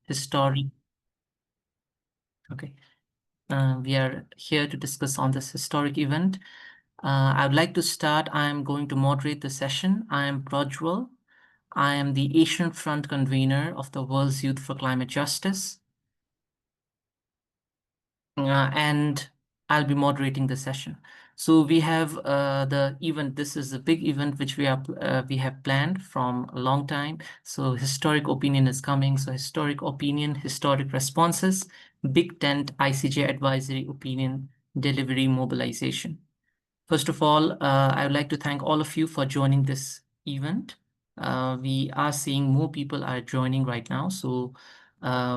historic. Okay. We are here to discuss on this historic event. I would like to start. I am going to moderate the session. I am Prajwal. I am the Asian Front convener of the World's Youth for Climate Justice. And I'll be moderating the session. So we have the event. This is a big event which we have planned from a long time. So historic opinion is coming. So historic opinion, historic responses, Big Tent ICJ advisory opinion, delivery, mobilization. First of all, I would like to thank all of you for joining this event. We are seeing more people are joining right now. So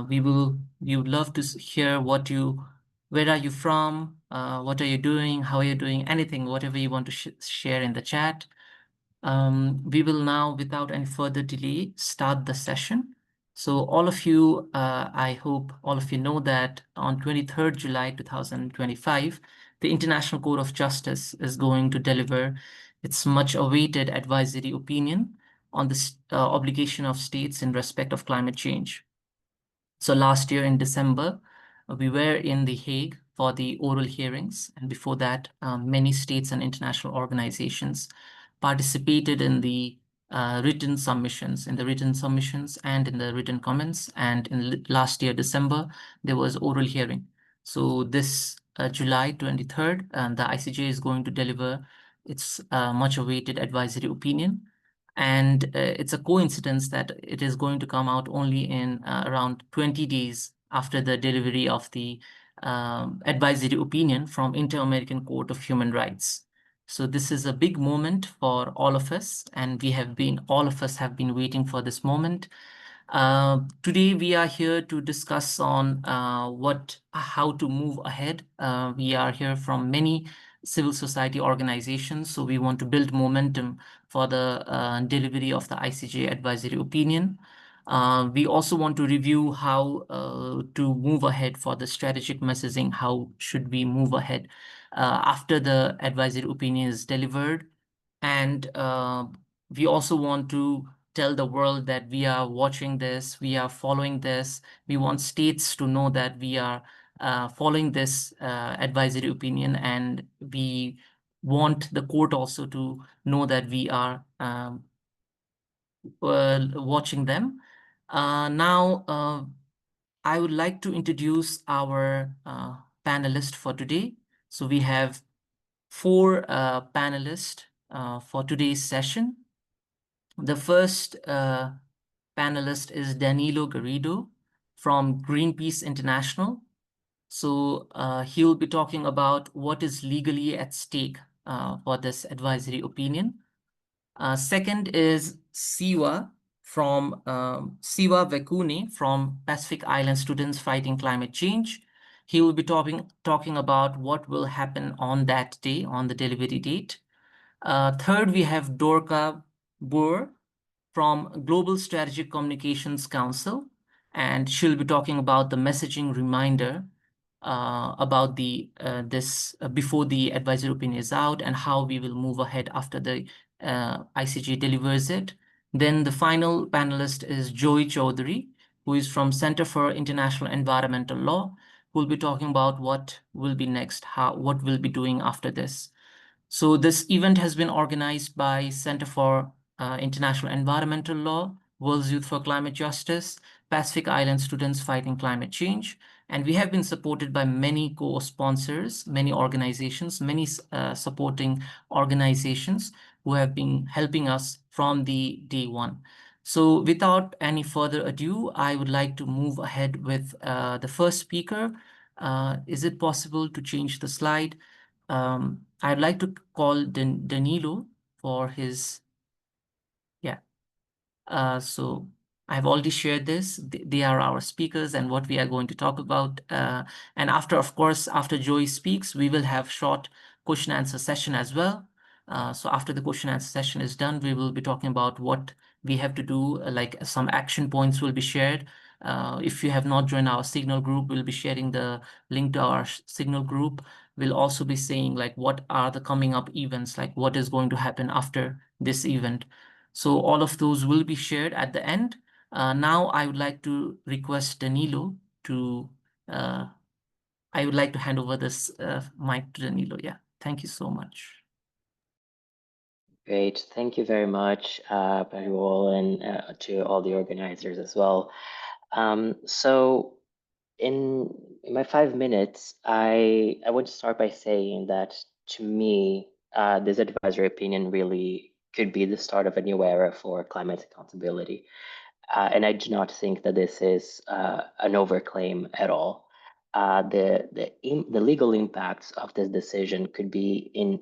we would love to hear where are you from? What are you doing? How are you doing? Anything, whatever you want to share in the chat. We will now, without any further delay, start the session. So all of you, I hope all of you know that on 23rd July 2025, the International Court of Justice is going to deliver its much-awaited advisory opinion on the obligation of states in respect of climate change. So last year in December, we were in The Hague for the oral hearings. And before that, many states and international organizations participated in the written submissions, and in the written comments. And in last year, December, there was oral hearing. So this July 23rd, the ICJ is going to deliver its much awaited advisory opinion. And it's a coincidence that it is going to come out only in around 20 days after the delivery of the advisory opinion from Inter-American Court of Human Rights. So this is a big moment for all of us, and all of us have been waiting for this moment. Today we are here to discuss on how to move ahead. We are here from many civil society organizations, so we want to build momentum for the delivery of the ICJ advisory opinion. We also want to review how to move ahead for the strategic messaging. How should we move ahead after the advisory opinion is delivered? And we also want to tell the world that we are watching this, we are following this. We want states to know that we are following this advisory opinion, and we want the court also to know that we are watching them. Now, I would like to introduce our panelists for today. So we have four panelists for today's session. The first panelist is Danilo Garrido from Greenpeace International. So he will be talking about what is legally at stake for this advisory opinion. Second is Siwa Vekune from Pacific Island Students Fighting Climate Change. He will be talking about what will happen on that day, on the delivery date. Third, we have Dorka Boer from Global Strategic Communications Council, and she'll be talking about the messaging reminder about this before the advisory opinion is out, and how we will move ahead after the ICJ delivers it. Then the final panelist is Joy Chaudhary, who is from Center for International Environmental Law, who will be talking about what will be next, what we'll be doing after this. So this event has been organized by Center for International Environmental Law, World's Youth for Climate Justice, Pacific Island Students Fighting Climate Change, and we have been supported by many co-sponsors, many organizations, many supporting organizations who have been helping us from the day one. So without any further ado, I would like to move ahead with the first speaker. Is it possible to change the slide? I'd like to call Danilo for his, yeah. So I've already shared this. They are our speakers and what we are going to talk about. And of course, after Joey speaks, we will have short question answer session as well. So after the question answer session is done, we will be talking about what we have to do, like some action points will be shared. If you have not joined our Signal group, we'll be sharing the link to our Signal group. We'll also be saying like what are the coming up events, like what is going to happen after this event. So all of those will be shared at the end. Now I would like to request Danilo to, I would like to hand over this mic to Danilo. Yeah, thank you so much. Great. Thank you very much, Pajwal, and to all the organizers as well. So in my 5 minutes, I want to start by saying that to me, this advisory opinion really could be the start of a new era for climate accountability. And I do not think that this is an overclaim at all. The legal impacts of this decision could be in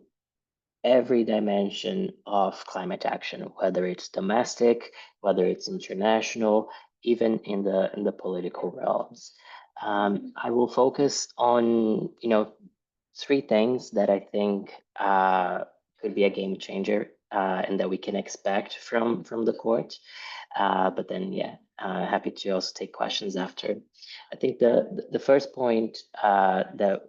every dimension of climate action, whether it's domestic, whether it's international, even in the political realms. I will focus on three things that I think could be a game changer and that we can expect from the court. But then, yeah, happy to also take questions after. I think the first point that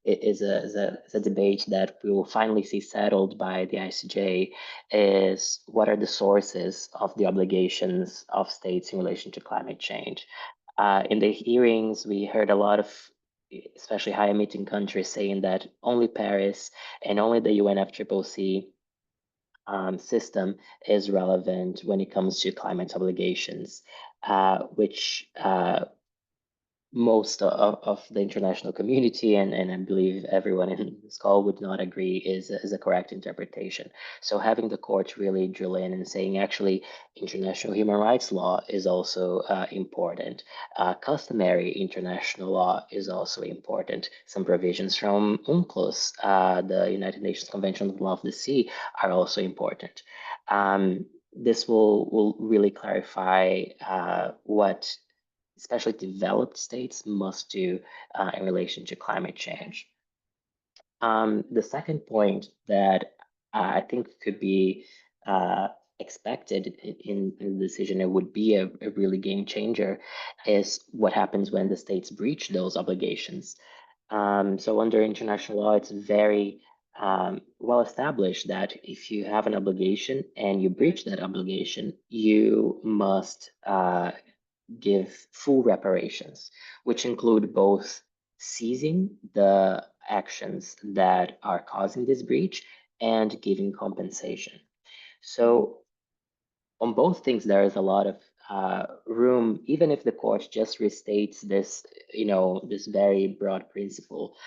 is a debate that we will finally see settled by the ICJ is what are the sources of the obligations of states in relation to climate change. In the hearings, we heard a lot of, especially high emitting countries, saying that only Paris and only the UNFCCC system is relevant when it comes to climate obligations, which most of the international community and I believe everyone in this call would not agree is a correct interpretation. So having the court really drill in and saying actually international human rights law is also important. Customary international law is also important. Some provisions from UNCLOS, the United Nations Convention on the Law of the Sea, are also important. This will really clarify what especially developed states must do in relation to climate change. The second point that I think could be expected in the decision, it would be a really game changer, is what happens when the states breach those obligations. So under international law, it's very well established that if you have an obligation and you breach that obligation, you must give full reparations, which include both seizing the actions that are causing this breach and giving compensation. So on both things, there is a lot of room, even if the court just restates this, this very broad principle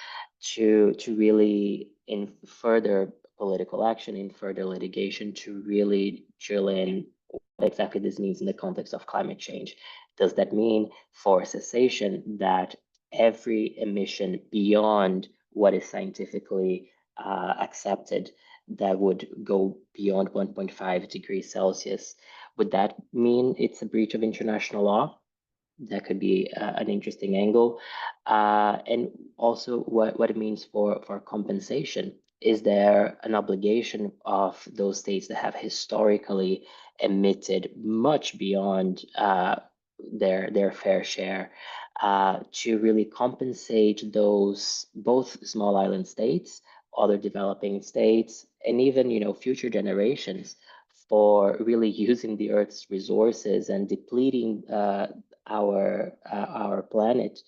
to really in further political action, in further litigation, to really drill in what exactly this means in the context of climate change. Does that mean for cessation that every emission beyond what is scientifically accepted that would go beyond 1.5 degrees Celsius, would that mean it's a breach of international law? That could be an interesting angle. And also what it means for compensation. Is there an obligation of those states that have historically emitted much beyond their fair share to really compensate those both small island states, other developing states, and even future generations for really using the Earth's resources and depleting our planet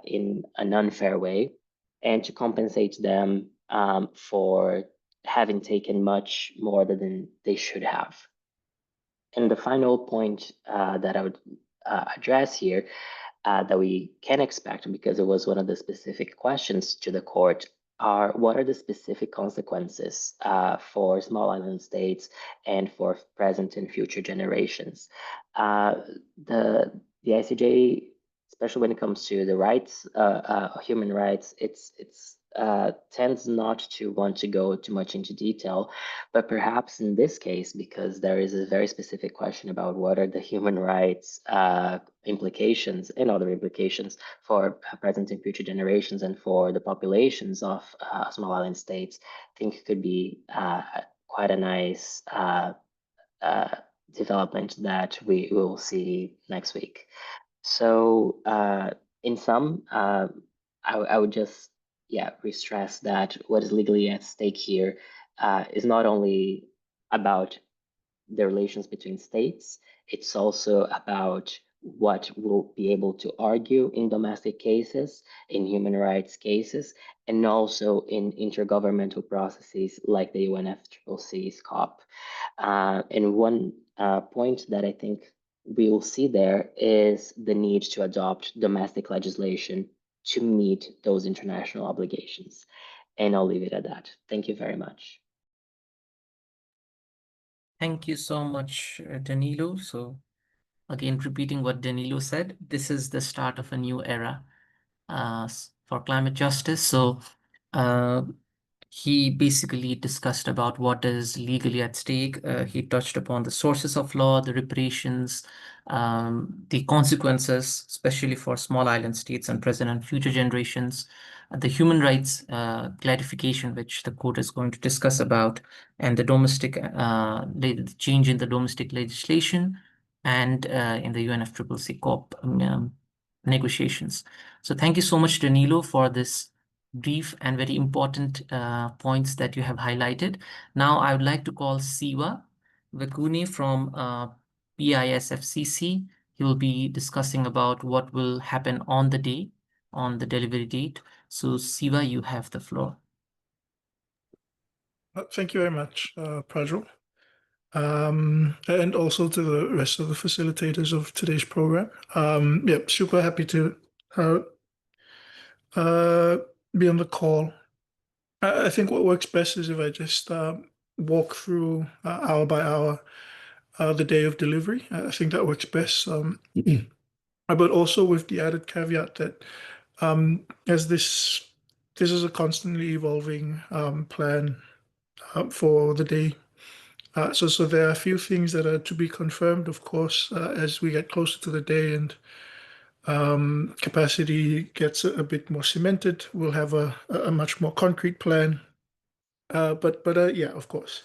in an unfair way, and to compensate them for having taken much more than they should have. And the final point that I would address here that we can expect, because it was one of the specific questions to the court, are what are the specific consequences for small island states and for present and future generations. The ICJ, especially when it comes to the rights, human rights, it's tends not to want to go too much into detail, but perhaps in this case, because there is a very specific question about what are the human rights implications and other implications for present and future generations and for the populations of small island states, I think it could be quite a nice development that we will see next week. So in sum, I would just re-stress that what is legally at stake here is not only about the relations between states It's also about what we'll be able to argue in domestic cases, in human rights cases, and also in intergovernmental processes like the UNFCCC's COP. And one point that I think we will see there is the need to adopt domestic legislation to meet those international obligations. And I'll leave it at that. Thank you very much. Thank you so much, Danilo. So again, repeating what Danilo said, this is the start of a new era for climate justice. So uh, he basically discussed about what is legally at stake. He touched upon the sources of law, the reparations, the consequences, especially for small island states and present and future generations, the human rights clarification, which the court is going to discuss about, and the domestic the change in the domestic legislation and in the UNFCCC COP negotiations. So thank you so much, Danilo, for this brief and very important points that you have highlighted. Now I would like to call Siva Vakuni from PISFCC. He will be discussing about what will happen on the day, on the delivery date. So Siva, you have the floor. Thank you very much, Prajal. And also to the rest of the facilitators of today's program. Yeah, super happy to be on the call. I think what works best is if I just walk through hour by hour the day of delivery. I think that works best. But also with the added caveat that as this is a constantly evolving plan for the day. So there are a few things that are to be confirmed, of course, as we get closer to the day and capacity gets a bit more cemented. We'll have a much more concrete plan. But yeah, of course.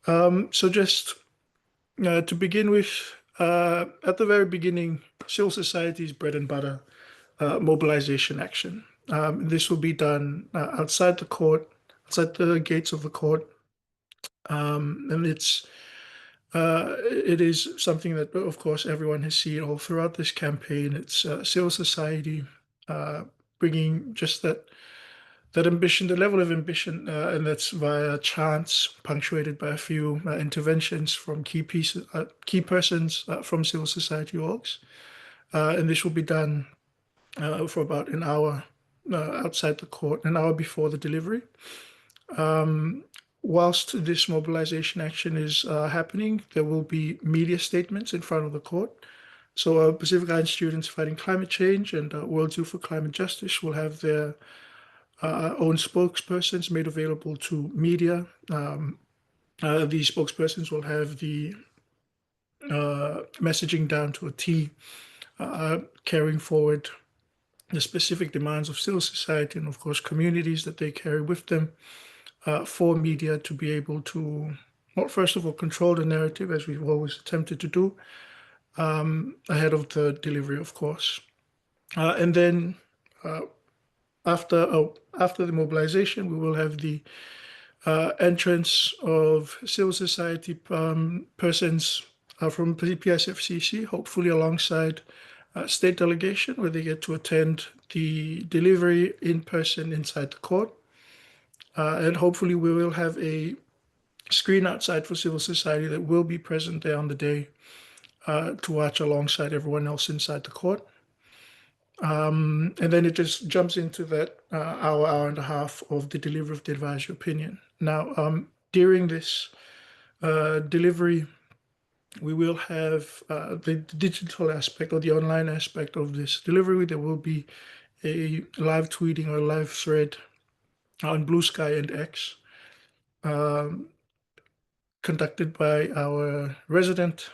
So just to begin with, at the very beginning, civil society's bread and butter, mobilization action. This will be done outside the court, outside the gates of the court. And it is something that, of course, everyone has seen all throughout this campaign. It's civil society bringing just that ambition, the level of ambition, and that's via chants, punctuated by a few interventions from key persons from civil society orgs. And this will be done for about an hour outside the court, an hour before the delivery. Whilst this mobilization action is happening, there will be media statements in front of the court. So Pacific Island students fighting climate change and World Youth for Climate Justice will have their own spokespersons made available to media. These spokespersons will have the messaging down to a T, carrying forward the specific demands of civil society and, of course, communities that they carry with them for media to be able to, well, first of all, control the narrative, as we've always attempted to do, ahead of the delivery, of course. And then after the mobilization, we will have the entrance of civil society persons from PSFCC, hopefully alongside state delegation, where they get to attend the delivery in person inside the court. And hopefully we will have a screen outside for civil society that will be present there on the day to watch alongside everyone else inside the court. And then it just jumps into that hour and a half of the delivery of the advisory opinion. Now, during this delivery, we will have the digital aspect or the online aspect of this delivery. There will be a live tweeting or live thread on Blue Sky and X, conducted by our resident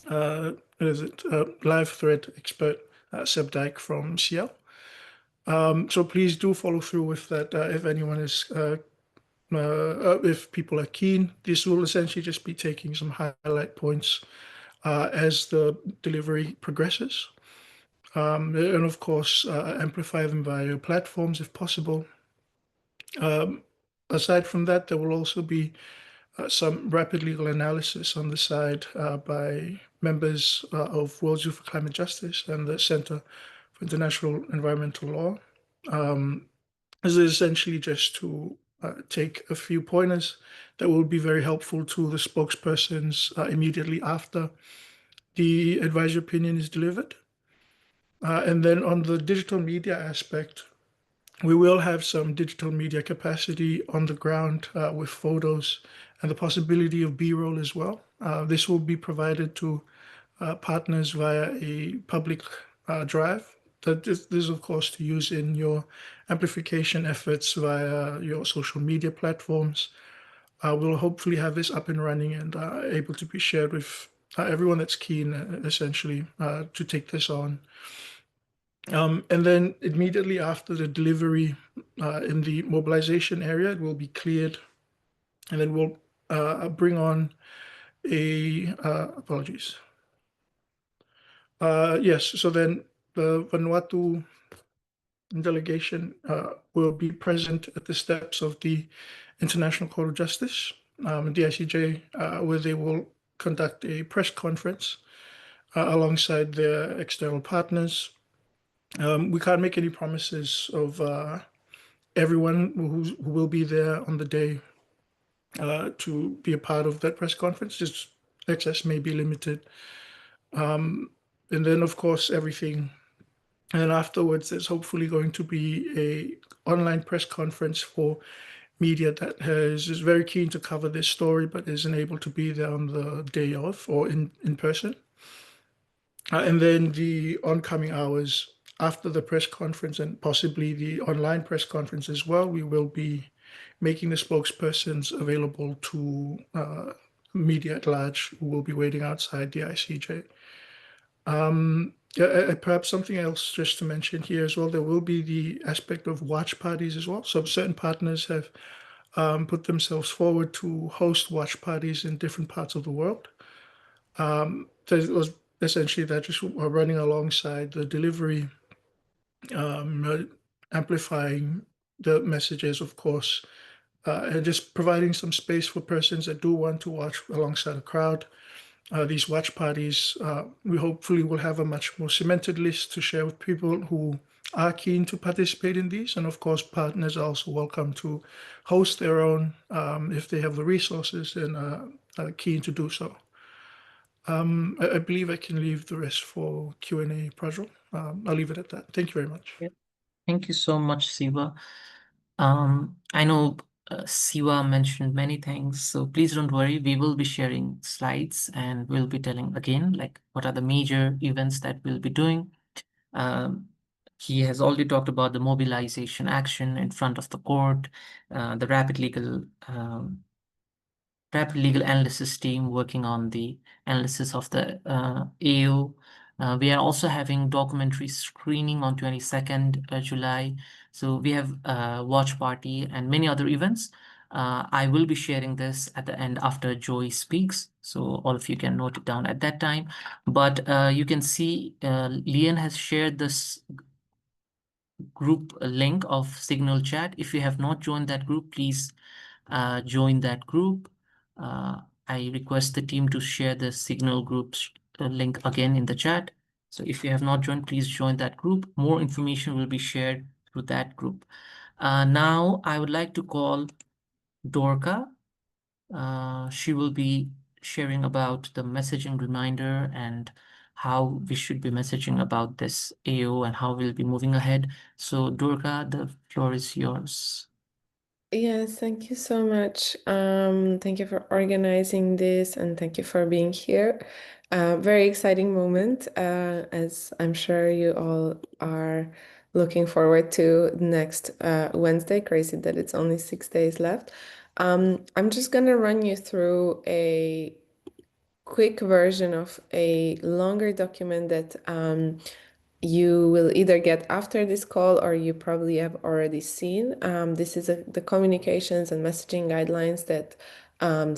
live thread expert, Seb Dijk from CL. So please do follow through with that if anyone is, if people are keen. This will essentially just be taking some highlight points as the delivery progresses. And of course, amplify them via platforms if possible. Aside from that, there will also be some rapid legal analysis on the side by members of World Youth for Climate Justice and the Center for International Environmental Law. This is essentially just to take a few pointers that will be very helpful to the spokespersons immediately after the advisory opinion is delivered. And then on the digital media aspect, we will have some digital media capacity on the ground with photos and the possibility of B-roll as well. This will be provided to partners via a public drive. This is, of course, to use in your amplification efforts via your social media platforms. We'll hopefully have this up and running and able to be shared with everyone that's keen, essentially, to take this on. And then immediately after the delivery in the mobilization area, it will be cleared, and then we'll bring on apologies. Yes, so then the Vanuatu delegation will be present at the steps of the International Court of Justice, the ICJ, where they will conduct a press conference alongside their external partners. We can't make any promises of everyone who will be there on the day to be a part of that press conference. Just access may be limited. And then, of course, everything. And then afterwards, there's hopefully going to be a online press conference for media that is very keen to cover this story, but isn't able to be there on the day of or in person. And then the oncoming hours after the press conference and possibly the online press conference as well, we will be making the spokespersons available to media at large who will be waiting outside the ICJ. Perhaps something else just to mention here as well, there will be the aspect of watch parties as well. So certain partners have put themselves forward to host watch parties in different parts of the world. There's essentially that just running alongside the delivery, amplifying the messages, of course, and just providing some space for persons that do want to watch alongside a crowd. These watch parties, we hopefully will have a much more cemented list to share with people who are keen to participate in these. And of course, partners are also welcome to host their own if they have the resources and are keen to do so. I believe I can leave the rest for Q&A, Prajal. I'll leave it at that. Thank you very much. Yeah. Thank you so much, Siva. I know Siva mentioned many things, so please don't worry. We will be sharing slides and we'll be telling again, like, what are the major events that we'll be doing. He has already talked about the mobilization action in front of the court, the rapid legal analysis team working on the analysis of the AO. We are also having documentary screening on 22nd July. So we have a watch party and many other events. I will be sharing this at the end after Joey speaks, so all of you can note it down at that time. But you can see Lian has shared this group link of Signal Chat. If you have not joined that group, please join that group. I request the team to share the Signal group's link again in the chat. So if you have not joined, please join that group. More information will be shared through that group. Now I would like to call Dorka. She will be sharing about the messaging reminder and how we should be messaging about this AO and how we'll be moving ahead. So Durga, the floor is yours. Yes, thank you so much. Thank you for organizing this and thank you for being here. Very exciting moment, as I'm sure you all are looking forward to next Wednesday. Crazy that it's only 6 days left. I'm just gonna run you through a quick version of a longer document that you will either get after this call or you probably have already seen. This is the communications and messaging guidelines that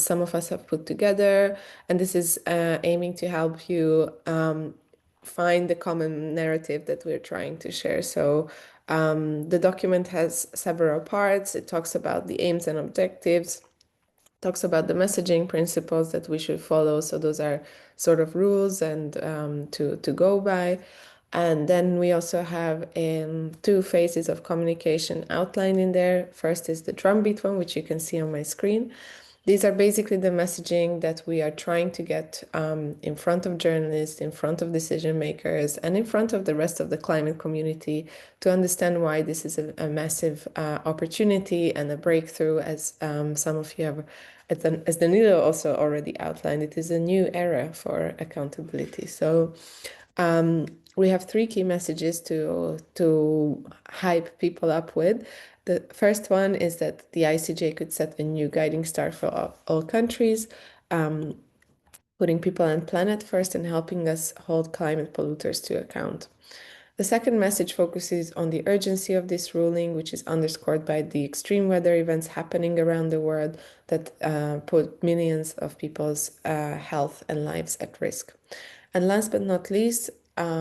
some of us have put together, and this is aiming to help you find the common narrative that we're trying to share. So the document has several parts. It talks about the aims and objectives, talks about the messaging principles that we should follow. So those are sort of rules and to go by. And then we also have 2 phases of communication outlined in there. First is the drumbeat one, which you can see on my screen. These are basically the messaging that we are trying to get in front of journalists, in front of decision makers, and in front of the rest of the climate community to understand why this is a massive opportunity and a breakthrough, as some of you have, as Danilo also already outlined. It is a new era for accountability. So we have 3 key messages to hype people up with. The first one is that the ICJ could set a new guiding star for all countries, putting people and planet first and helping us hold climate polluters to account. The second message focuses on the urgency of this ruling, which is underscored by the extreme weather events happening around the world that put millions of people's health and lives at risk. And last but not least,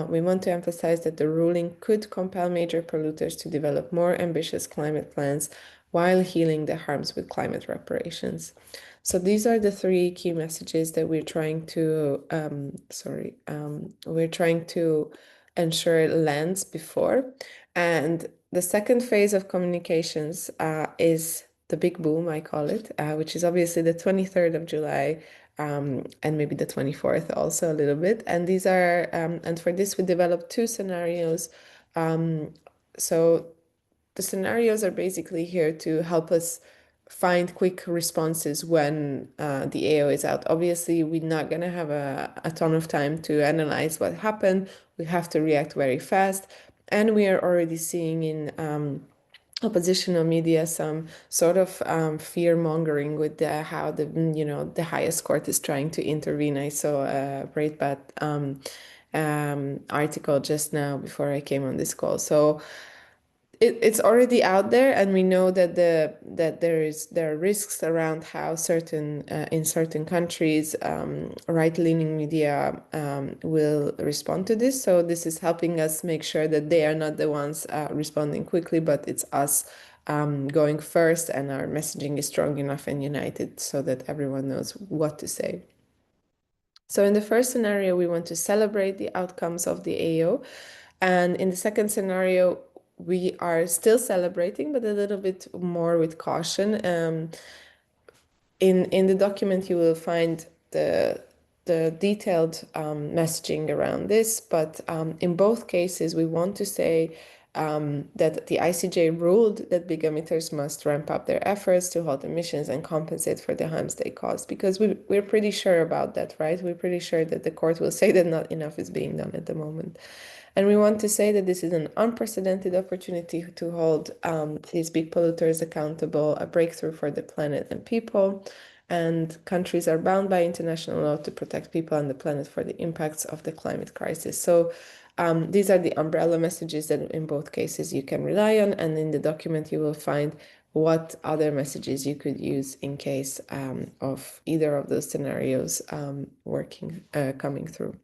we want to emphasize that the ruling could compel major polluters to develop more ambitious climate plans while healing the harms with climate reparations. So these are the 3 key messages that we're trying to ensure lands before. And the second phase of communications is the big boom, I call it, which is obviously the 23rd of July, and maybe the 24th also a little bit. And these are, and for this we developed 2 scenarios. So the scenarios are basically here to help us find quick responses when the AO is out. Obviously, we're not going to have a ton of time to analyze what happened. We have to react very fast. And we are already seeing in oppositional media some sort of fear-mongering with how the highest court is trying to intervene. I saw a Breitbart article just now before I came on this call. So it's already out there, and we know that there are risks around how in certain countries right-leaning media will respond to this. So this is helping us make sure that they are not the ones responding quickly, but it's us going first, and our messaging is strong enough and united so that everyone knows what to say. So in the first scenario, we want to celebrate the outcomes of the AO. And in the second scenario, we are still celebrating, but a little bit more with caution. In the document, you will find the detailed messaging around this, but in both cases, we want to say that the ICJ ruled that big emitters must ramp up their efforts to halt emissions and compensate for the harms they caused, because we're pretty sure about that, right? We're pretty sure that the court will say that not enough is being done at the moment. And we want to say that this is an unprecedented opportunity to hold these big polluters accountable, a breakthrough for the planet and people. And countries are bound by international law to protect people and the planet for the impacts of the climate crisis. So these are the umbrella messages that in both cases you can rely on. And in the document, you will find what other messages you could use in case of either of those scenarios coming through.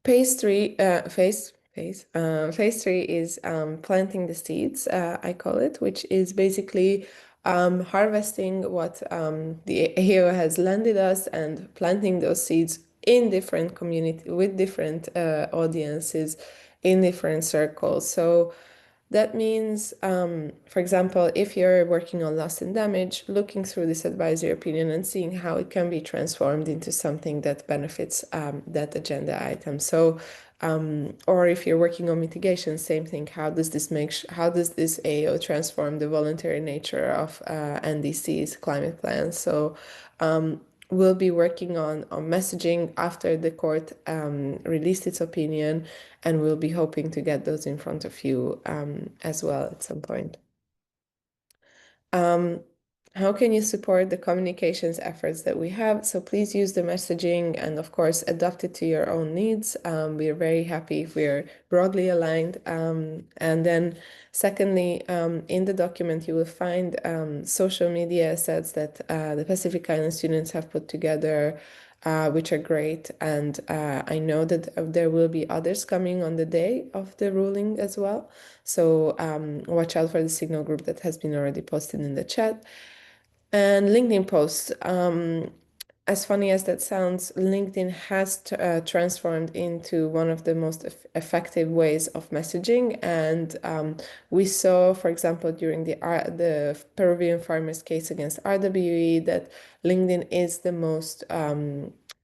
Phase 3 is planting the seeds, I call it, which is basically harvesting what the AO has landed us and planting those seeds in different community with different audiences in different circles. So that means, for example, if you're working on loss and damage, looking through this advisory opinion and seeing how it can be transformed into something that benefits that agenda item. So, or if you're working on mitigation, same thing. How does this AO transform the voluntary nature of NDC's climate plans? So, we'll be working on messaging after the court released its opinion, and we'll be hoping to get those in front of you as well at some point. How can you support the communications efforts that we have? So please use the messaging and, of course, adapt it to your own needs. We are very happy if we're broadly aligned. And then secondly, in the document, you will find social media assets that the Pacific Island students have put together, which are great. And I know that there will be others coming on the day of the ruling as well. So watch out for the signal group that has been already posted in the chat. And LinkedIn posts. As funny as that sounds, LinkedIn has transformed into one of the most effective ways of messaging. And we saw, for example, during the Peruvian farmers case against RWE, that LinkedIn is the most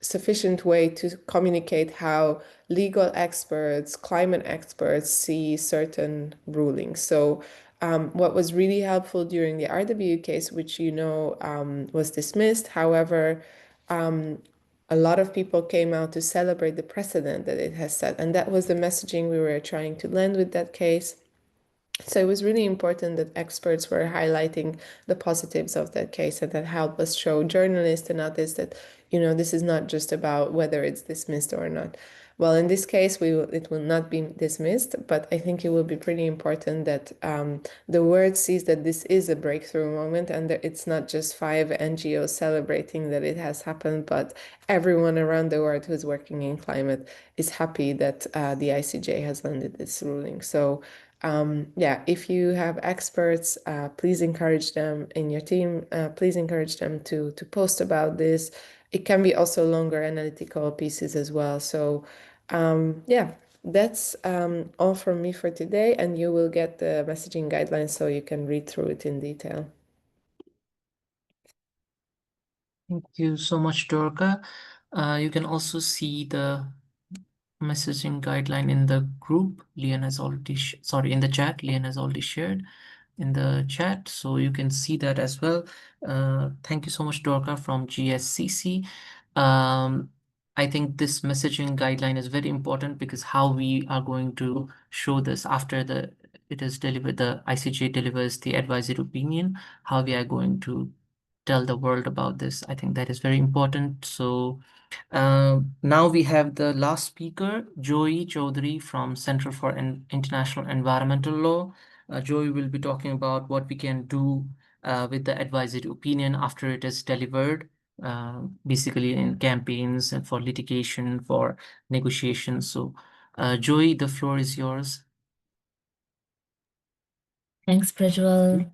sufficient way to communicate how legal experts, climate experts see certain rulings. So what was really helpful during the RWE case, which was dismissed, however, a lot of people came out to celebrate the precedent that it has set. And that was the messaging we were trying to lend with that case. So it was really important that experts were highlighting the positives of that case, and that helped us show journalists and others that, this is not just about whether it's dismissed or not. Well, in this case, it will not be dismissed, but I think it will be pretty important that the world sees that this is a breakthrough moment, and that it's not just 5 NGOs celebrating that it has happened, but everyone around the world who's working in climate is happy that the ICJ has landed this ruling. So if you have experts, please encourage them in your team. Please encourage them to post about this. It can be also longer analytical pieces as well. So that's all from me for today, and you will get the messaging guidelines so you can read through it in detail. Thank you so much, Dorka. You can also see the messaging guideline in the group. Leon has already, in the chat. Leon has already shared in the chat, so you can see that as well. Thank you so much, Dorka from GSCC. I think this messaging guideline is very important because how we are going to show this after it is delivered, the ICJ delivers the advisory opinion, how we are going to tell the world about this. I think that is very important. So now we have the last speaker, Joy Chaudhary from Center for International Environmental Law. Joy will be talking about what we can do with the advisory opinion after it is delivered, basically in campaigns and for litigation, for negotiations. So Joy, the floor is yours. Thanks, Prajwal.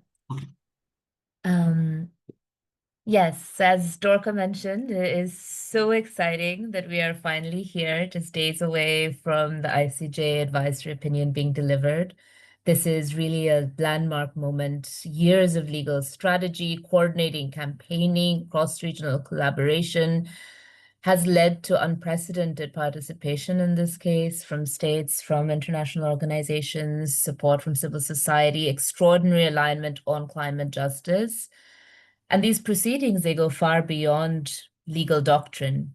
Yes, as Dorka mentioned, it is so exciting that we are finally here, just days away from the ICJ advisory opinion being delivered. This is really a landmark moment. Years of legal strategy, coordinating, campaigning, cross-regional collaboration has led to unprecedented participation in this case from states, from international organizations, support from civil society, extraordinary alignment on climate justice. And these proceedings, they go far beyond legal doctrine.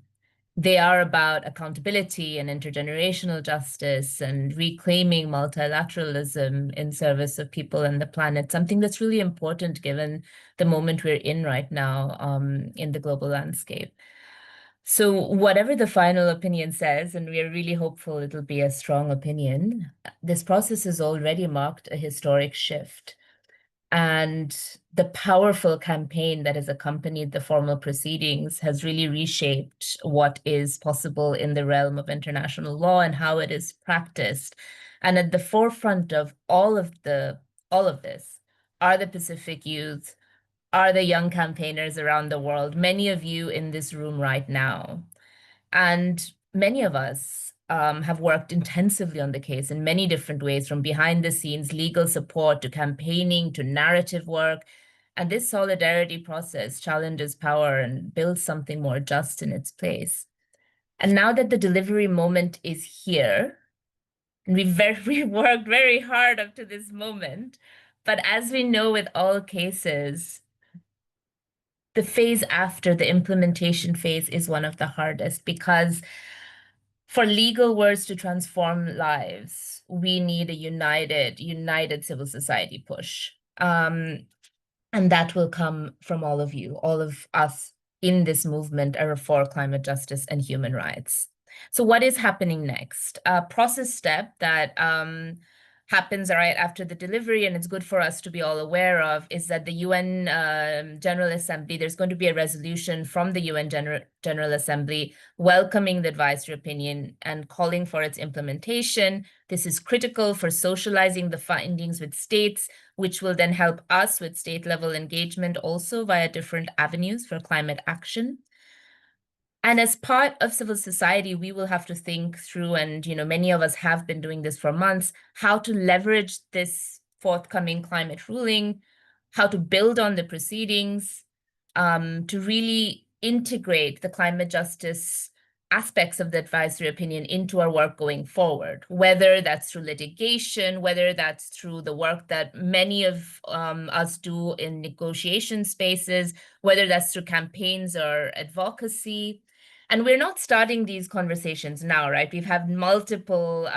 They are about accountability and intergenerational justice and reclaiming multilateralism in service of people and the planet, something that's really important given the moment we're in right now in the global landscape. So whatever the final opinion says, and we are really hopeful it'll be a strong opinion, this process has already marked a historic shift. And the powerful campaign that has accompanied the formal proceedings has really reshaped what is possible in the realm of international law and how it is practiced. And at the forefront of all of this are the Pacific youth, are the young campaigners around the world, many of you in this room right now. And many of us have worked intensively on the case in many different ways, from behind the scenes legal support to campaigning to narrative work. And this solidarity process challenges power and builds something more just in its place. And now that the delivery moment is here, and we worked very hard up to this moment, but as we know with all cases, the phase after the implementation phase is one of the hardest, because for legal words to transform lives, we need a united civil society push. And that will come from all of you, all of us in this movement for climate justice and human rights. So what is happening next? A process step that happens right after the delivery, and it's good for us to be all aware of, is that the UN General Assembly, there's going to be a resolution from the UN General Assembly welcoming the advisory opinion and calling for its implementation. This is critical for socializing the findings with states, which will then help us with state-level engagement also via different avenues for climate action. And as part of civil society, we will have to think through, and many of us have been doing this for months, how to leverage this forthcoming climate ruling, how to build on the proceedings, to really integrate the climate justice aspects of the advisory opinion into our work going forward, whether that's through litigation, whether that's through the work that many of us do in negotiation spaces, whether that's through campaigns or advocacy. And we're not starting these conversations now, right? We've had multiple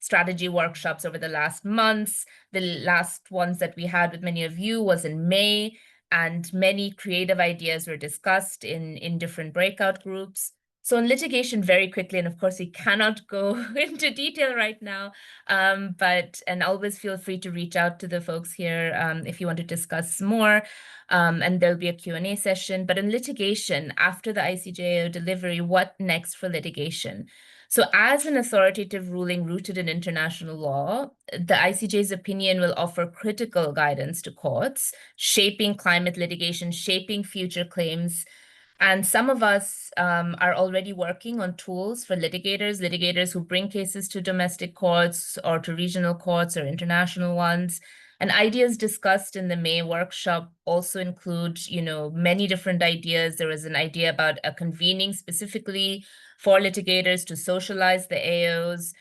strategy workshops over the last months. The last ones that we had with many of you was in May, and many creative ideas were discussed in different breakout groups. So in litigation, very quickly, and of course, we cannot go into detail right now, and always feel free to reach out to the folks here if you want to discuss more. And there'll be a Q&A session. But in litigation, after the ICJ delivery, what next for litigation? So as an authoritative ruling rooted in international law, the ICJ's opinion will offer critical guidance to courts, shaping climate litigation, shaping future claims. And some of us are already working on tools for litigators who bring cases to domestic courts or to regional courts or international ones. And ideas discussed in the May workshop also include, many different ideas. There was an idea about a convening specifically for litigators to socialize the AOs,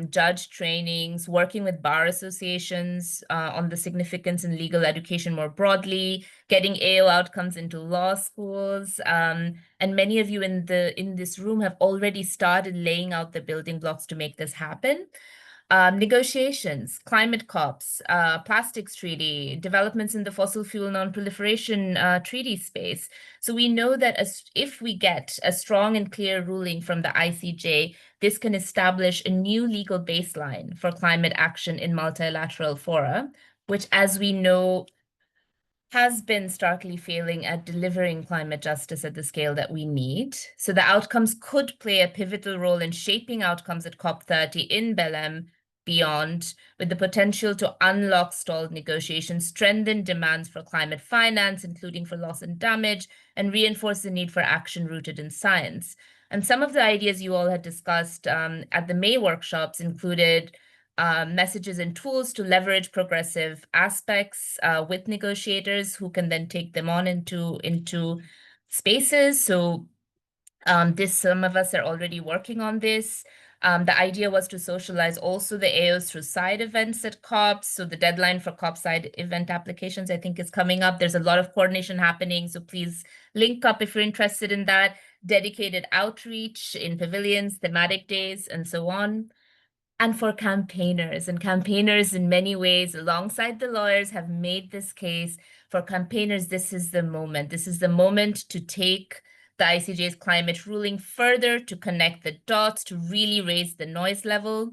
judge trainings, working with bar associations on the significance in legal education more broadly, getting AO outcomes into law schools. And many of you in this room have already started laying out the building blocks to make this happen. Negotiations, climate COPs, plastics treaty, developments in the fossil fuel non-proliferation treaty space. So we know that if we get a strong and clear ruling from the ICJ, this can establish a new legal baseline for climate action in multilateral fora, which, as we know, has been starkly failing at delivering climate justice at the scale that we need. So the outcomes could play a pivotal role in shaping outcomes at COP30 in Belém, beyond, with the potential to unlock stalled negotiations, strengthen demands for climate finance, including for loss and damage, and reinforce the need for action rooted in science. And some of the ideas you all had discussed at the May workshops included messages and tools to leverage progressive aspects with negotiators who can then take them on into spaces. So some of us are already working on this. The idea was to socialize also the AOs through side events at COPs. So the deadline for COP side event applications, I think, is coming up. There's a lot of coordination happening. So please link up if you're interested in that. Dedicated outreach in pavilions, thematic days, and so on. And for campaigners, and campaigners in many ways, alongside the lawyers, have made this case. For campaigners, this is the moment. This is the moment to take the ICJ's climate ruling further, to connect the dots, to really raise the noise level.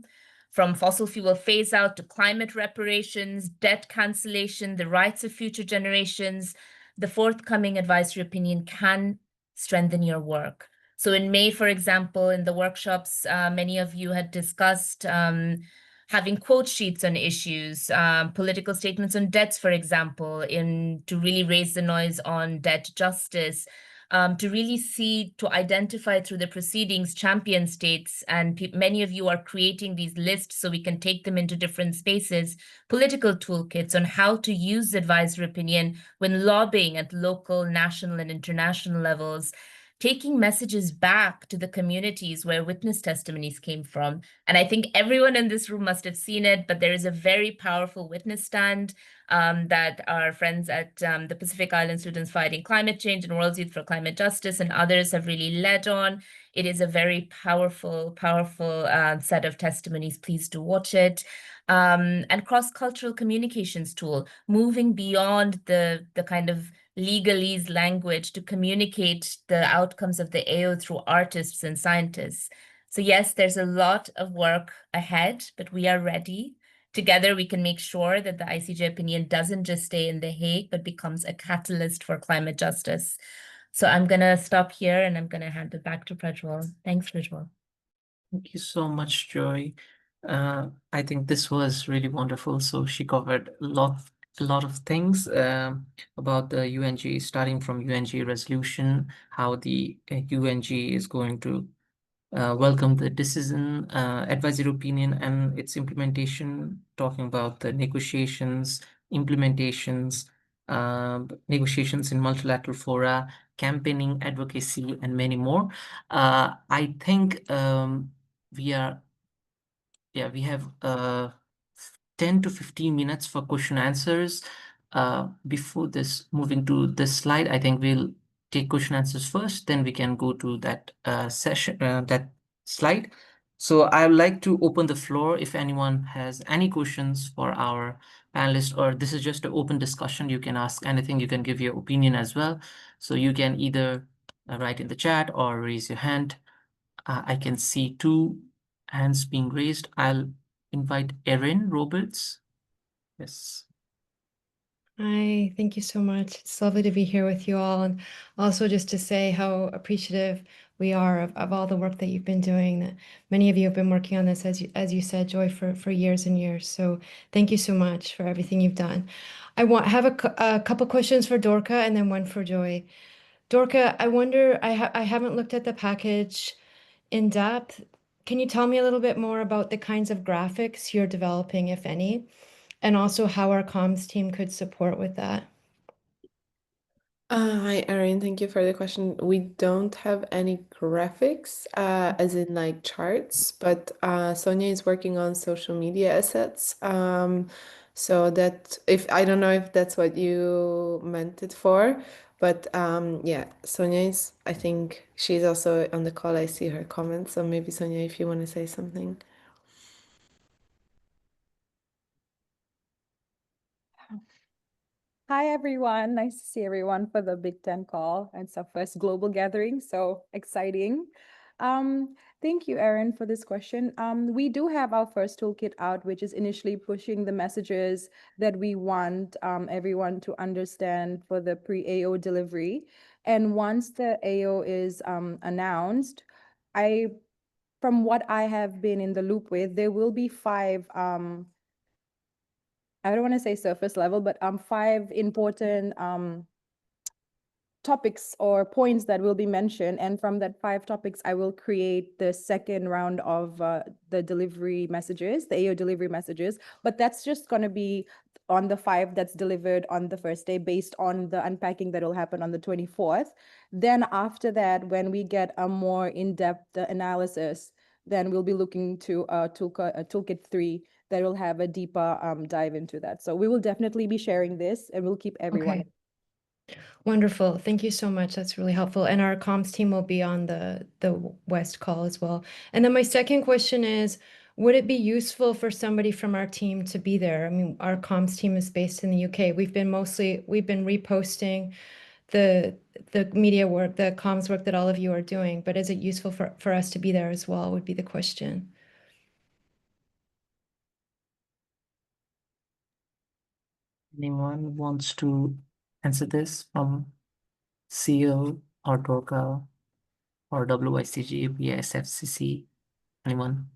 From fossil fuel phase out to climate reparations, debt cancellation, the rights of future generations, the forthcoming advisory opinion can strengthen your work. So in May, for example, in the workshops, many of you had discussed having quote sheets on issues, political statements on debts, for example, to really raise the noise on debt justice, to really to identify through the proceedings champion states, and many of you are creating these lists so we can take them into different spaces, political toolkits on how to use advisory opinion when lobbying at local, national, and international levels, taking messages back to the communities where witness testimonies came from. And I think everyone in this room must have seen it, but there is a very powerful witness stand that our friends at the Pacific Island Students Fighting Climate Change and World Youth for Climate Justice and others have really led on. It is a very powerful set of testimonies. Please do watch it. And cross-cultural communications tool, moving beyond the kind of legalese language to communicate the outcomes of the AO through artists and scientists. So yes, there's a lot of work ahead, but we are ready. together we can make sure that the ICJ opinion doesn't just stay in The Hague, but becomes a catalyst for climate justice. So I'm going to stop here and I'm going to hand it back to Prajwal. Thanks, Prajwal. Thank you so much, Joy. I think this was really wonderful. So she covered a lot of things about the UNG, starting from UNG resolution, how the UNG is going to welcome the decision, advisory opinion, and its implementation, talking about the negotiations, implementations, negotiations in multilateral fora, campaigning, advocacy, and many more. I think we have 10 to 15 minutes for question answers. Before this, moving to this slide, I think we'll take question answers first, then we can go to that session, that slide. So I would like to open the floor if anyone has any questions for our panelists, or this is just an open discussion. You can ask anything, you can give your opinion as well. So you can either write in the chat or raise your hand. I can see 2 hands being raised. I'll invite Erin Roberts. Yes. Hi, thank you so much. It's lovely to be here with you all, and also just to say how appreciative we are of all the work that you've been doing. That many of you have been working on this, as you said, Joy, for years and years. So thank you so much for everything you've done. I have a couple questions for Dorka and then one for Joy. Dorka, I wonder, I haven't looked at the package in depth. Can you tell me a little bit more about the kinds of graphics you're developing, if any? And also how our comms team could support with that. Hi, Erin. Thank you for the question. We don't have any graphics, as in like charts, but Sonia is working on social media assets. So that I don't know if that's what you meant it for, but yeah, Sonia is, I think she's also on the call. I see her comments. So maybe Sonia, if you want to say something. Hi, everyone. Nice to see everyone for the Big Ten call. It's our first global gathering, so exciting. Thank you, Erin, for this question. We do have our first toolkit out, which is initially pushing the messages that we want everyone to understand for the pre-AO delivery. And once the AO is announced, from what I have been in the loop with, there will be 5 I don't want to say surface level, but 5 important topics or points that will be mentioned. And from that 5 topics, I will create the second round of the delivery messages, the AO delivery messages. But that's just going to be on the 5 that's delivered on the first day based on the unpacking that will happen on the 24th. Then after that, when we get a more in-depth analysis, then we'll be looking to toolkit 3 that will have a deeper dive into that. So we will definitely be sharing this and we'll keep everyone. Okay. Wonderful. Thank you so much. That's really helpful. And our comms team will be on the West call as well. And then my second question is, would it be useful for somebody from our team to be there? I mean, our comms team is based in the UK. We've been reposting the media work, the comms work that all of you are doing, but is it useful for us to be there as well, would be the question. Anyone wants to answer this from CEO or Dorka or WICG, BISFCC? Anyone?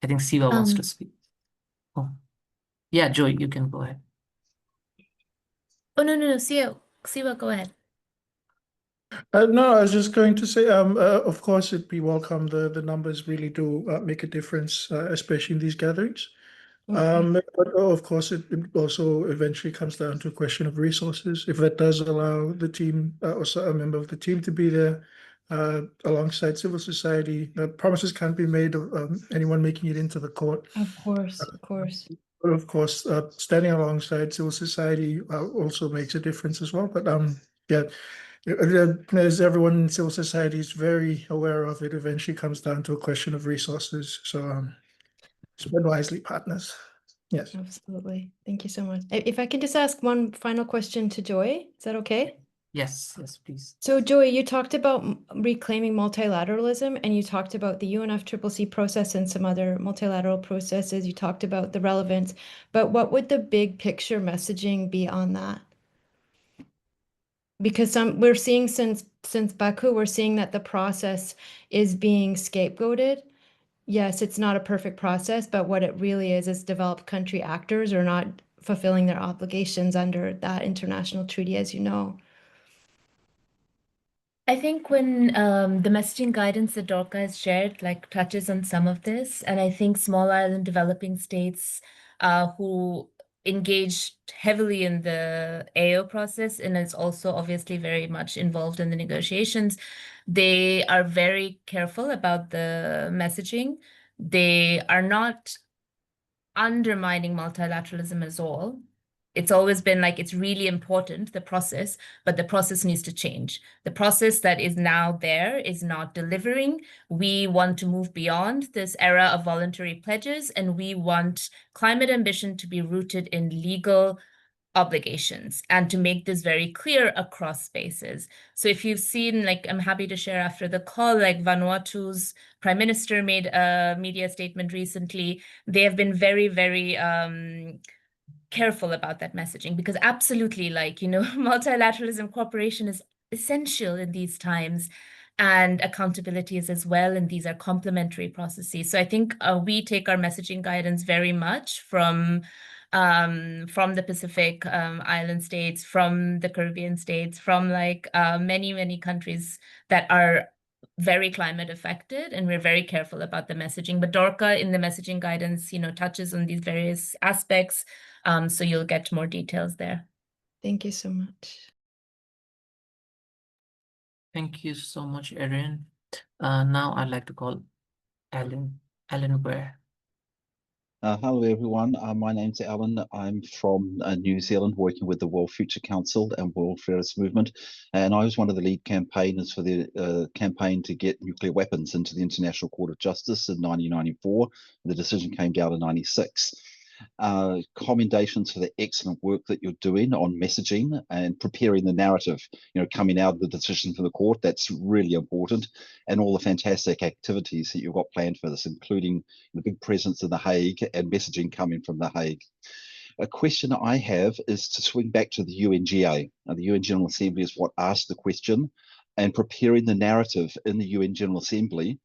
I think Siva wants to speak. Oh, yeah, Joy, you can go ahead. Oh, no, Siva, go ahead. No, I was just going to say, of course, it'd be welcome. The numbers really do make a difference, especially in these gatherings. But of course, it also eventually comes down to a question of resources. If that does allow the team, also a member of the team to be there alongside civil society, promises can't be made of anyone making it into the court. Of course. But of course, standing alongside civil society also makes a difference as well. But yeah, as everyone in civil society is very aware of, it eventually comes down to a question of resources. So spend wisely, partners. Yes. Absolutely. Thank you so much. If I can just ask one final question to Joy, is that okay? Yes, yes, please. So, Joey, you talked about reclaiming multilateralism, and you talked about the UNFCCC process and some other multilateral processes. You talked about the relevance, but what would the big picture messaging be on that? Because we're seeing since Baku, we're seeing that the process is being scapegoated. Yes, it's not a perfect process, but what it really is developed country actors are not fulfilling their obligations under that international treaty, as you know. I think when the messaging guidance that Dorka has shared touches on some of this, and I think small island developing states who engaged heavily in the AO process and is also obviously very much involved in the negotiations, they are very careful about the messaging. They are not undermining multilateralism at all. It's always been like it's really important, the process, but the process needs to change. The process that is now there is not delivering. We want to move beyond this era of voluntary pledges, and we want climate ambition to be rooted in legal obligations and to make this very clear across spaces. So if you've seen, I'm happy to share after the call, Vanuatu's prime minister made a media statement recently. They have been very, very careful about that messaging because absolutely, multilateralism cooperation is essential in these times, and accountability is as well, and these are complementary processes. So I think we take our messaging guidance very much from the Pacific island states, from the Caribbean states, from many, many countries that are very climate affected, and we're very careful about the messaging. But Dorka in the messaging guidance, touches on these various aspects, so you'll get more details there. Thank you so much. Thank you so much, Erin. Now I'd like to call Alan Ware. Hello, everyone. My name's Alan. I'm from New Zealand, working with the World Future Council and World Fairness Movement. And I was one of the lead campaigners for the campaign to get nuclear weapons into the International Court of Justice in 1994. The decision came down in 96. Commendations for the excellent work that you're doing on messaging and preparing the narrative, coming out of the decision from the court. That's really important. And all the fantastic activities that you've got planned for this, including the big presence in The Hague and messaging coming from The Hague. A question I have is to swing back to the UNGA. The UN General Assembly is what asked the question, and preparing the narrative in the UN General Assembly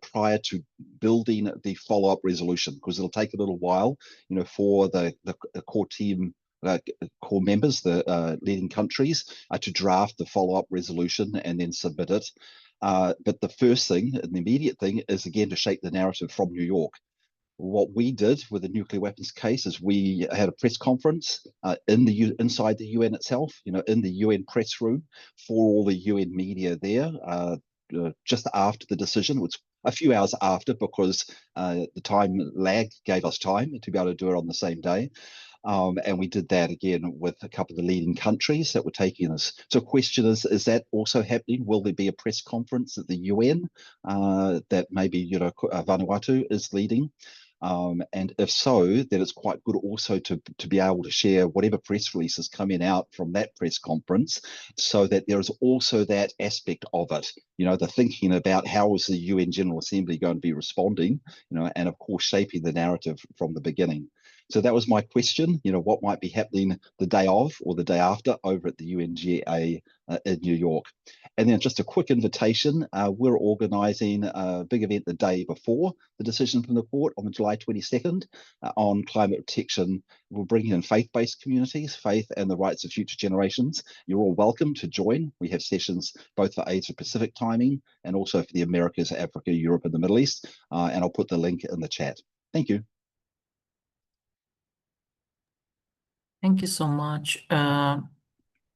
prior to building the follow-up resolution, because it'll take a little while, for the core team, core members, the leading countries, to draft the follow-up resolution and then submit it. But the first thing, and the immediate thing, is again to shape the narrative from New York. What we did with the nuclear weapons case is we had a press conference inside the UN itself, in the UN press room for all the UN media there, just after the decision. It was a few hours after, because the time lag gave us time to be able to do it on the same day. And we did that again with a couple of the leading countries that were taking this. So the question is that also happening? Will there be a press conference at the UN that maybe Vanuatu is leading? And if so, then it's quite good also to be able to share whatever press releases coming out from that press conference, so that there is also that aspect of it, the thinking about how is the UN General Assembly going to be responding, and of course shaping the narrative from the beginning. So that was my question, what might be happening the day of or the day after over at the UNGA in New York. And then just a quick invitation, we're organising a big event the day before the decision from the court on July 22nd on climate protection. We're bringing in faith-based communities, faith and the rights of future generations. You're all welcome to join. We have sessions both for Asia Pacific timing and also for the Americas, Africa, Europe and the Middle East. And I'll put the link in the chat. Thank you. Thank you so much.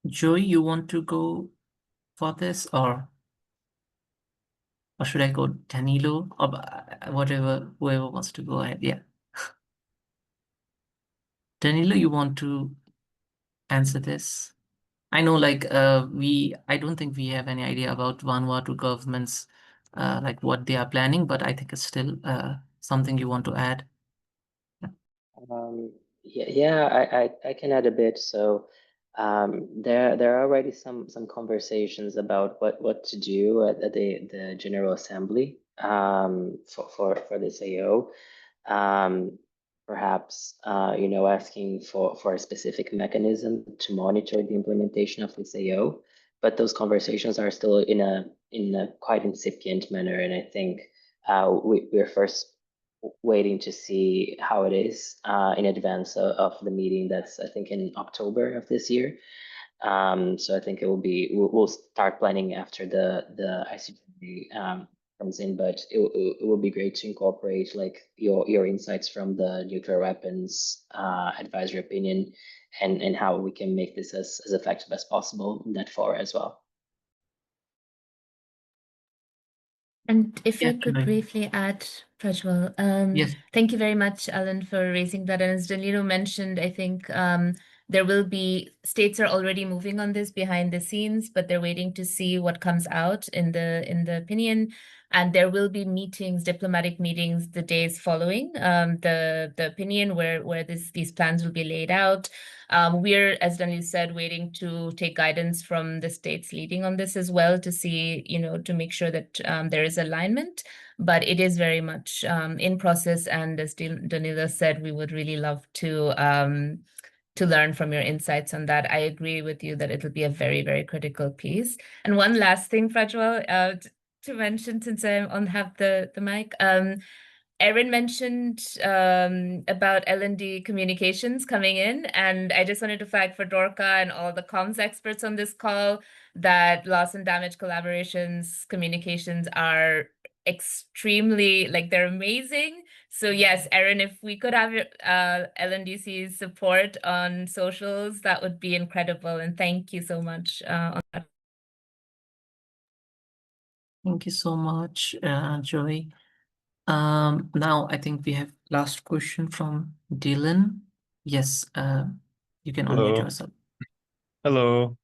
Joey, you want to go for this, or should I go Danilo, or whoever wants to go ahead? Yeah. Danilo, you want to answer this? I know, I don't think we have any idea about Vanuatu governments, what they are planning, but I think it's still something you want to add. Yeah, I can add a bit. So There are already some conversations about what to do at the General Assembly for this AO. Perhaps asking for a specific mechanism to monitor the implementation of this AO, but those conversations are still in a quite incipient manner, and I think we're first waiting to see how it is in advance of the meeting that's I think in October of this year. So I think we'll start planning after the ICJ comes in, but it will be great to incorporate like your insights from the nuclear weapons advisory opinion and how we can make this as effective as possible in that fora as well. And if I Yeah, could Joy. briefly add, Prajwal, Yes. thank you very much, Alan, for raising that. And as Danilo mentioned, I think there will be states are already moving on this behind the scenes, but they're waiting to see what comes out in the opinion. And there will be meetings, diplomatic meetings, the days following the opinion, where these plans will be laid out. We're, as Danilo said, waiting to take guidance from the states leading on this as well to see, to make sure that there is alignment. But it is very much in process, and as Danilo said, we would really love to learn from your insights on that. I agree with you that it'll be a very, very critical piece. And one last thing, Prajwal, to mention, since I have the mic. Erin mentioned about L&D communications coming in, and I just wanted to flag for Dorca and all the comms experts on this call that loss and damage collaborations communications are extremely, they're amazing. So yes, Erin, if we could have LNDC's support on socials, that would be incredible. And thank you so much on that. Thank you so much, Joy. Now I think we have last question from Dylan. Yes, you can unmute yourself. Hello.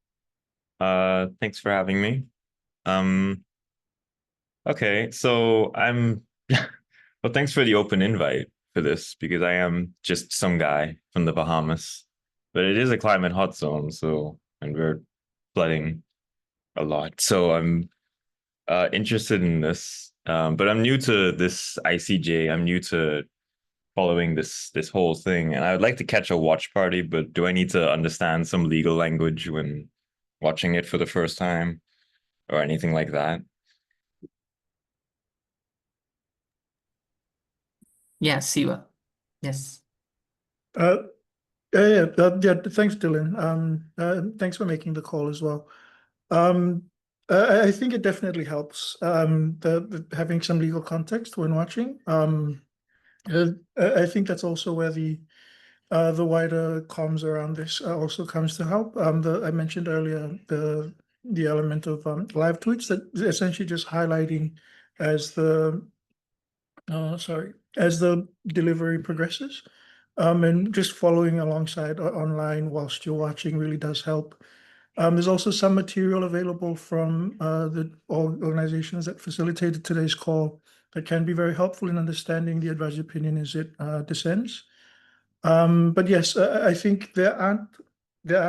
Thanks for having me. Okay, so well, thanks for the open invite for this, because I am just some guy from the Bahamas, but it is a climate hot zone, and we're flooding a lot. So I'm interested in this, but I'm new to this ICJ. I'm new to following this whole thing, and I would like to catch a watch party, but do I need to understand some legal language when watching it for the first time or anything like that? Yeah, Siva. Yes. Yeah, thanks, Dylan. Thanks for making the call as well. I think it definitely helps having some legal context when watching. I think that's also where the wider comms around this also comes to help. I mentioned earlier the element of live tweets that essentially just highlighting as the delivery progresses, and just following alongside online whilst you're watching really does help. There's also some material available from the organizations that facilitated today's call that can be very helpful in understanding the advisory opinion as it descends. But yes, I think there are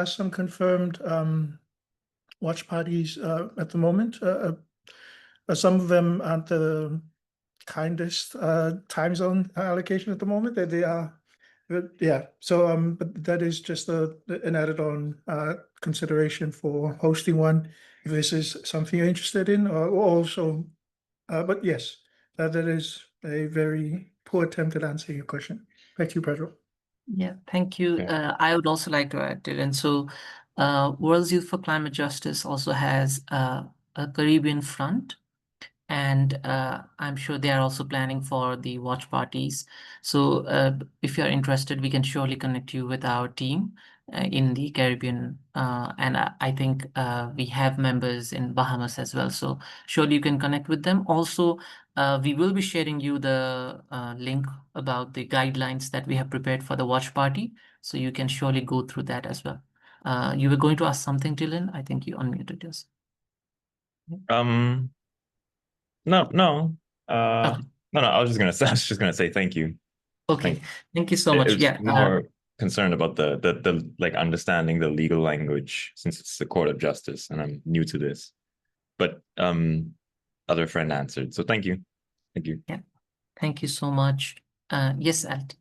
some confirmed watch parties at the moment. Some of them aren't the kindest time zone allocation at the moment. They are, yeah. So but that is just an added on consideration for hosting one if this is something you're interested in, or also. But yes, that is a very poor attempt at answering your question. Thank you, Pedro. Yeah, thank you. Yeah. I would also like to add, Dylan. So, World's Youth for Climate Justice also has a Caribbean front, and I'm sure they are also planning for the watch parties. So, if you're interested, we can surely connect you with our team in the Caribbean, and I think we have members in Bahamas as well. So, surely you can connect with them. Also, we will be sharing you the link about the guidelines that we have prepared for the watch party. So you can surely go through that as well. You were going to ask something, Dylan? I think you unmuted yourself. No. Okay. No. I was just gonna say thank you. Okay. Thank you so much. It's Yeah. more concerned about the like understanding the legal language, since it's the Court of Justice and I'm new to this. But other friend answered. So thank you. Thank you. Yeah. Thank you so much. Yes, Alt.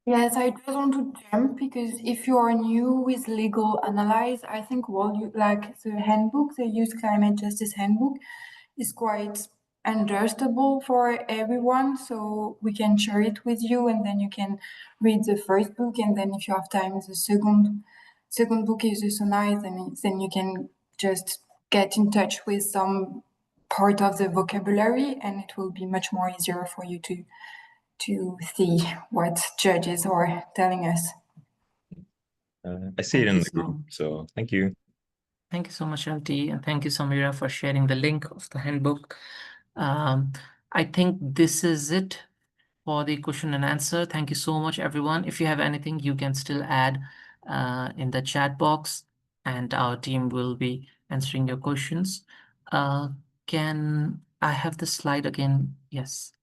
Yes, I just want to jump because if you are new with legal analyze, I think what you like the handbook, the Youth Climate Justice Handbook, is quite understandable for everyone. So we can share it with you, and then you can read the first book, and then if you have time, the second book is also nice, and then you can just get in touch with some part of the vocabulary, and it will be much more easier for you to see what judges are telling us. I see it Thank in you the group, so thank you. Thank you so much, LT, and thank you, Samira, for sharing the link of the handbook. I think this is it for the question and answer. Thank you so much, everyone. If you have anything, you can still add in the chat box, and our team will be answering your questions. Can I have the slide again? Yes.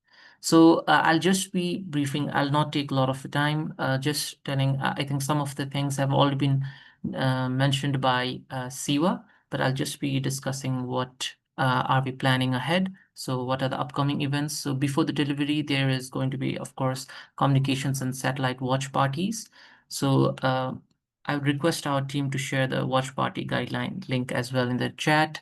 So I'll just be briefing. I'll not take a lot of the time. Just telling, I think some of the things have already been mentioned by Siwa, but I'll just be discussing what are we planning ahead. So what are the upcoming events? So before the delivery, there is going to be, of course, communications and satellite watch parties. So I would request our team to share the watch party guideline link as well in the chat.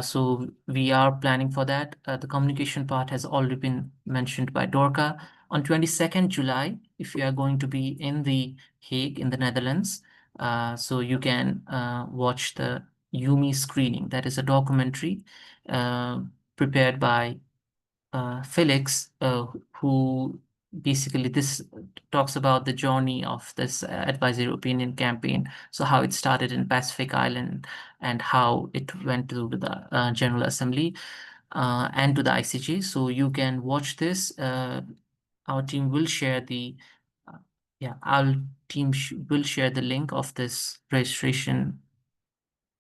So we are planning for that. The communication part has already been mentioned by Dorka. On 22nd July, if you are going to be in the Hague in the Netherlands, so you can watch the Yumi screening. That is a documentary prepared by Felix, who basically this talks about the journey of this advisory opinion campaign. So how it started in Pacific Island and how it went to the General Assembly and to the ICJ. So you can watch this. Our team will share the our team will share the link of this registration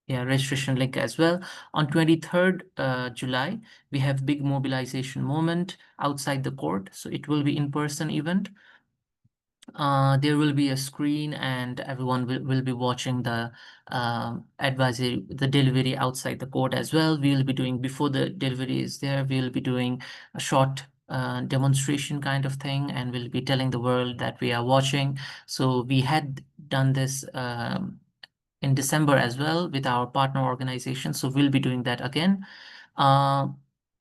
link as well. On 23rd July, we have big mobilization moment outside the court. So it will be in-person event. There will be a screen and everyone will be watching the the delivery outside the court as well. We will be doing, before the delivery is there, we will be doing a short demonstration kind of thing, and we'll be telling the world that we are watching. So we had done this in December as well with our partner organization. So we'll be doing that again.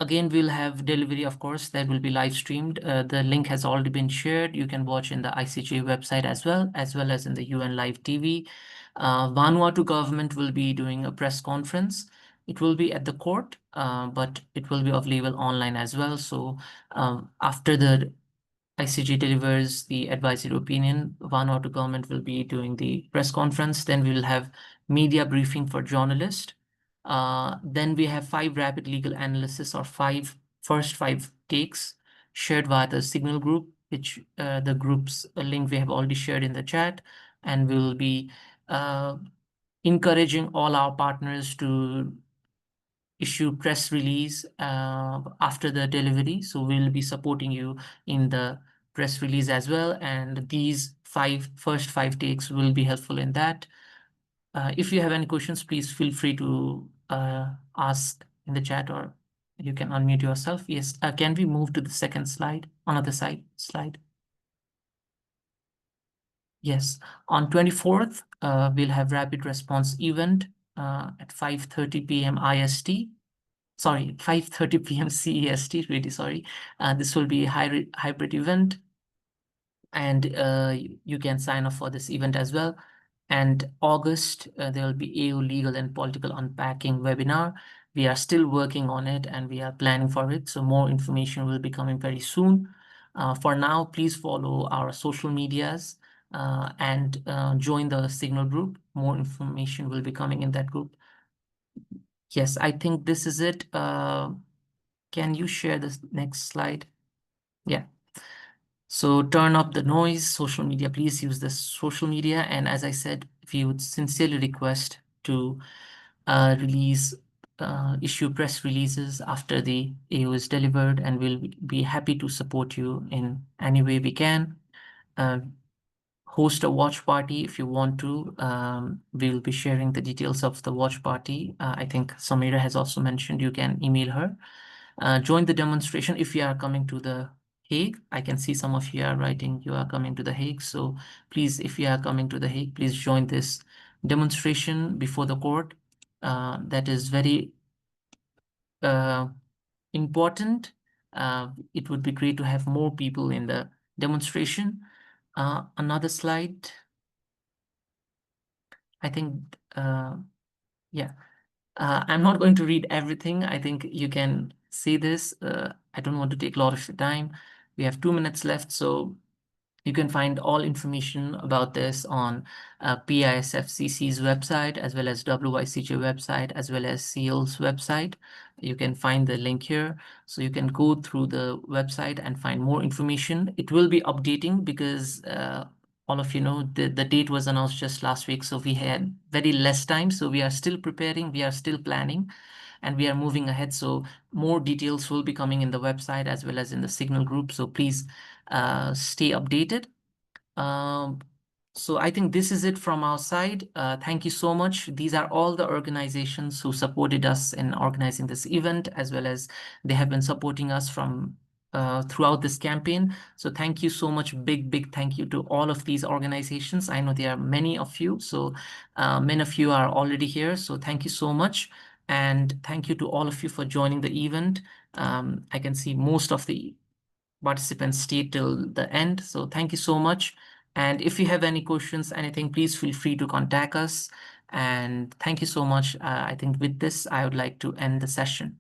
Again, we'll have delivery, of course, that will be live streamed. The link has already been shared. You can watch in the ICJ website as well as in the UN Live TV. Vanuatu government will be doing a press conference. It will be at the court, but it will be available online as well. So after the ICJ delivers the advisory opinion, Vanuatu government will be doing the press conference. Then we will have media briefing for journalists. Then we have 5 rapid legal analysis, or first five takes shared via the Signal group, which the group's link we have already shared in the chat. And we will be encouraging all our partners to issue press release after the delivery. So we'll be supporting you in the press release as well. And these first five takes will be helpful in that. If you have any questions, please feel free to ask in the chat, or you can unmute yourself. Yes, can we move to the second slide, another slide? Yes, on 24th, we'll have rapid response event at 5:30 p.m. IST. Sorry, 5:30 p.m. CEST, really sorry. This will be a hybrid event, and you can sign up for this event as well. And August, there will be AU Legal and Political Unpacking webinar. We are still working on it and we are planning for it. So more information will be coming very soon. For now, please follow our social medias and join the Signal group. More information will be coming in that group. Yes, I think this is it. Can you share this next slide? Yeah. So turn up the noise, social media, please use the social media. And as I said, we would sincerely request to issue press releases after the AO is delivered, and we'll be happy to support you in any way we can. host a watch party if you want to. We'll be sharing the details of the watch party. I think Samira has also mentioned you can email her. Join the demonstration if you are coming to the Hague. I can see some of you are writing you are coming to the Hague. So please, if you are coming to the Hague, please join this demonstration before the court. That is very important. It would be great to have more people in the demonstration. Another slide. I think, yeah. I'm not going to read everything. I think you can see this. I don't want to take a lot of your time. We have 2 minutes left, so you can find all information about this on PISFCC's website, as well as WICJ website, as well as SEAL's website. You can find the link here. So you can go through the website and find more information. It will be updating because all of you know the date was announced just last week. So we had very less time. So we are still preparing, we are still planning, and we are moving ahead. So more details will be coming in the website as well as in the Signal group. So please stay updated. So I think this is it from our side. Thank you so much. These are all the organizations who supported us in organizing this event, as well as they have been supporting us from throughout this campaign. So thank you so much. Big thank you to all of these organizations. I know there are many of you. So many of you are already here. So thank you so much. And thank you to all of you for joining the event. I can see most of the participants stay till the end. So thank you so much. And if you have any questions, anything, please feel free to contact us. And thank you so much. I think with this, I would like to end the session.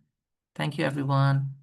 Thank you, everyone.